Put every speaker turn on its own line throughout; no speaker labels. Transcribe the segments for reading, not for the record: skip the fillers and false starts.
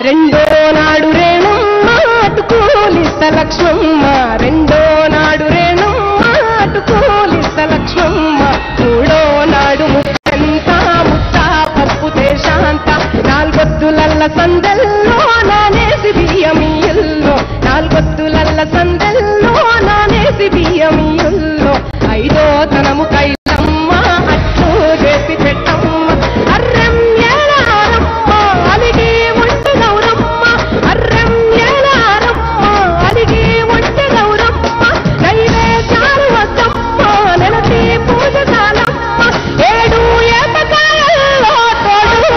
రెండో నాడు రేణుమ్మ అటుకూలిస్త లక్ష్మమ్మ, రెండో నాడు రేణుమ్మ అటుకూలిస్త లక్ష్మమ్మ, మూడో నాడు ముత్తంత ముత్త పప్పు దేశాంత, నాలుగొద్దులల్ల సందల్లో నానేసి బియ్యమియుల్లో, నాలుగొద్దులల్ల సందల్లో నానేసి బియ్యమియుల్లో, ఐదో తనము కైలమ్మ అట్లు చేసి పెట్టమ్మ, అర్రం ఏలారమ్మ అలిగి ఒంటి గౌరమ్మ, అర్రం ఏలారమ్మ అలిగి ఒంటి గౌరమ్మ, నైవేద్యాలు వద్దమ్మ నెలతి పూజ చాలమ్మ, ఏడు ఏపకాయల్లో తోడు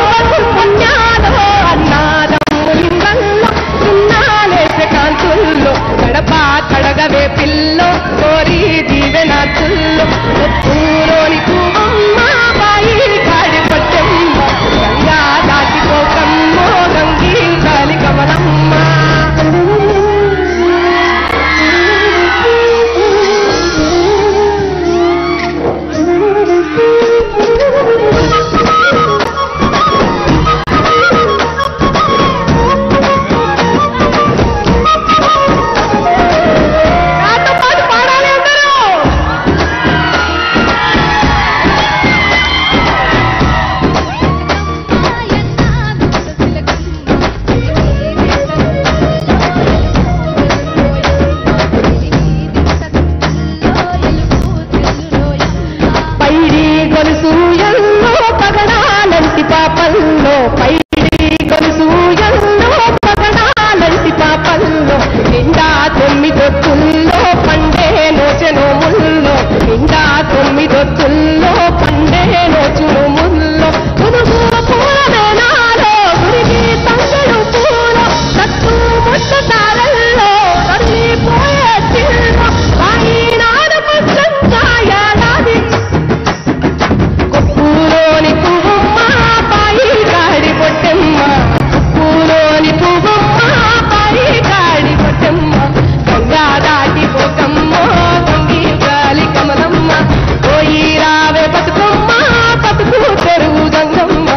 పుణ్యాలో అన్నాదమ్ములింగల్లో సున్నాలేసే కాంతుల్లో, గడప కడగవే పిల్లో కోరి దీవెనాతుల్లో, ఊరోని పూవమ్మ బాయి కాడి పట్టమ్మ, గంగా దాటిపోకమ్మో గంగి కాలి కమలమ్మ. నాతో పాటు పాడాలి అందరూ. పైడి గొలుసు ఎల్లో పగడాలంటి పాపల్లో, పైడి గొలుసు ఎల్లో పగడాలంటి పాపల్లో, నిండా తొమ్మిదొత్తుల్లో పండే నోచెను ముల్లో, నిండా తొమ్మిదొత్తుల్లో పండే నోచును ముల్లో, పునుగు పూల మేనాలో గురికి తంగడు పూలో, సత్తు ముట్ట తారల్లో తల్లిపోయే చిల్లో, ఆయినాడు పుచ్చంచాయాలాది కొప్పులోని పువ్వమ్మ బాయి కాడి పొట్టమ్మ, కొప్పులోని పువ్వమ్మ బాయి కాడి పొట్టమ్మ, గంగా దాటిపోకమ్మో గంగి గాలి కమలమ్మ, పోయి రావే బతుకమ్మ బతుకు తెరువు గంగమ్మ,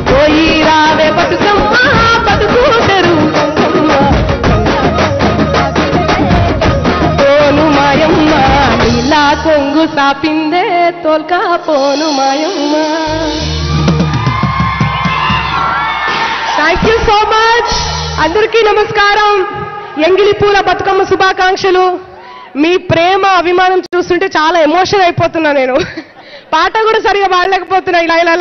పోయి రావే బతుకమ్మ బతుకు తెరువు గంగమ్మ, పోను మాయమ్మ నీలా కొంగు సాపిందే తోల్కా పోను మాయమ్మ. Thank you so much. అందరికీ నమస్కారం. ఎంగిలి పూల బతుకమ్మ శుభాకాంక్షలు. మీ ప్రేమ అభిమానం చూస్తుంటే చాలా ఎమోషన్ అయిపోతున్నా నేను. పాట కూడా సరిగా పాడలేకపోతున్నా ఇలా ఇలా